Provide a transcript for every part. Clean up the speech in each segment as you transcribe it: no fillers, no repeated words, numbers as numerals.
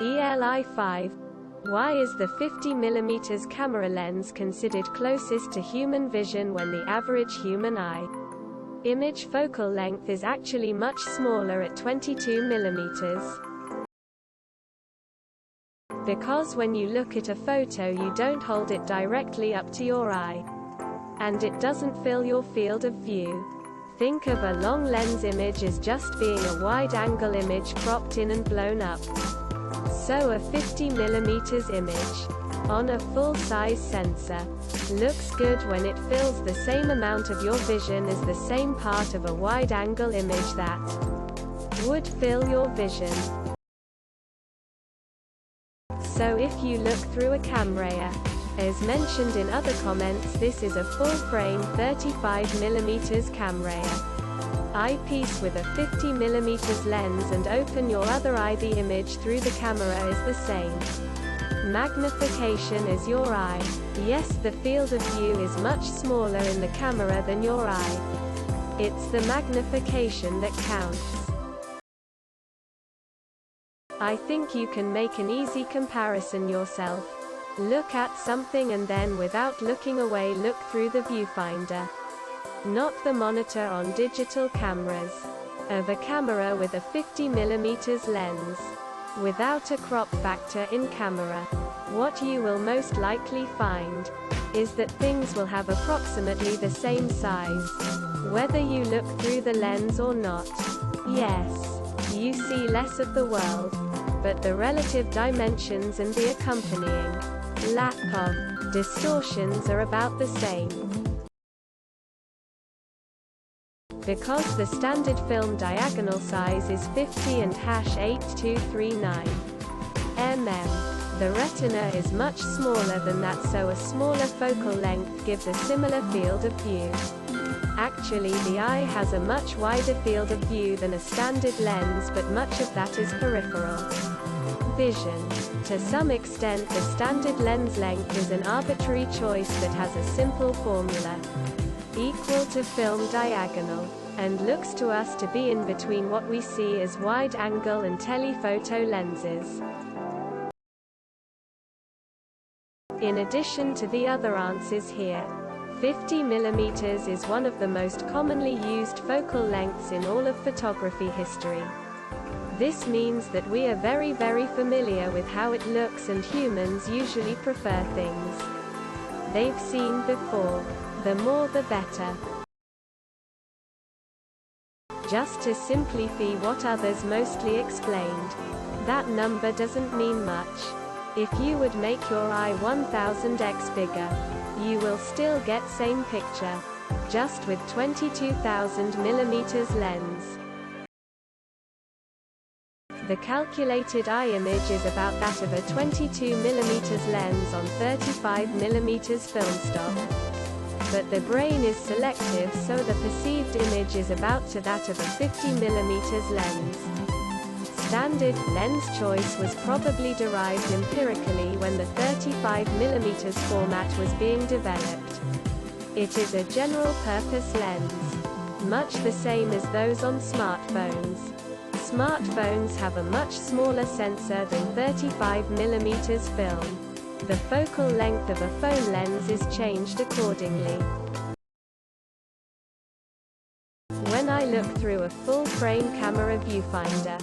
ELI5. Why is the 50mm camera lens considered closest to human vision when the average human eye image focal length is actually much smaller at 22mm? Because when you look at a photo you don't hold it directly up to your eye, and it doesn't fill your field of view. Think of a long lens image as just being a wide-angle image cropped in and blown up. So a 50mm image on a full-size sensor looks good when it fills the same amount of your vision as the same part of a wide-angle image that would fill your vision. So if you look through a camera, as mentioned in other comments, this is a full-frame 35mm camera eyepiece with a 50mm lens, and open your other eye. The image through the camera is the same magnification as your eye. Yes, the field of view is much smaller in the camera than your eye. It's the magnification that counts. I think you can make an easy comparison yourself. Look at something and then, without looking away, look through the viewfinder. Not the monitor on digital cameras. Of a camera with a 50mm lens, without a crop factor in camera, what you will most likely find is that things will have approximately the same size, whether you look through the lens or not. Yes, you see less of the world, but the relative dimensions and the accompanying lack of distortions are about the same. Because the standard film diagonal size is 50 and #8239 mm, the retina is much smaller than that, so a smaller focal length gives a similar field of view. Actually, the eye has a much wider field of view than a standard lens, but much of that is peripheral vision. To some extent, the standard lens length is an arbitrary choice that has a simple formula equal to film diagonal, and looks to us to be in between what we see as wide-angle and telephoto lenses. In addition to the other answers here, 50mm is one of the most commonly used focal lengths in all of photography history. This means that we are very familiar with how it looks, and humans usually prefer things they've seen before. The more the better. Just to simplify what others mostly explained, that number doesn't mean much. If you would make your eye 1000x bigger, you will still get same picture, just with 22,000mm lens. The calculated eye image is about that of a 22mm lens on 35mm film stock. But the brain is selective, so the perceived image is about to that of a 50mm lens. Standard lens choice was probably derived empirically when the 35mm format was being developed. It is a general-purpose lens, much the same as those on smartphones. Smartphones have a much smaller sensor than 35mm film. The focal length of a phone lens is changed accordingly. When I look through a full-frame camera viewfinder,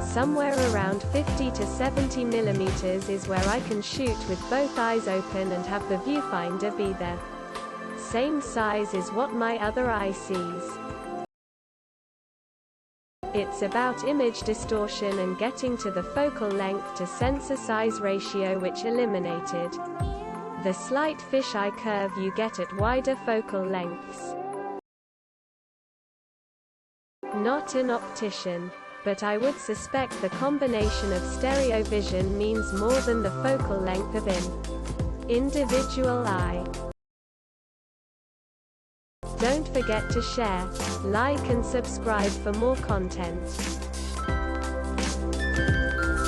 somewhere around 50 to 70mm is where I can shoot with both eyes open and have the viewfinder be the same size as what my other eye sees. It's about image distortion and getting to the focal length to sensor size ratio, which eliminated the slight fisheye curve you get at wider focal lengths. Not an optician, but I would suspect the combination of stereo vision means more than the focal length of an individual eye. Don't forget to share, like and subscribe for more content.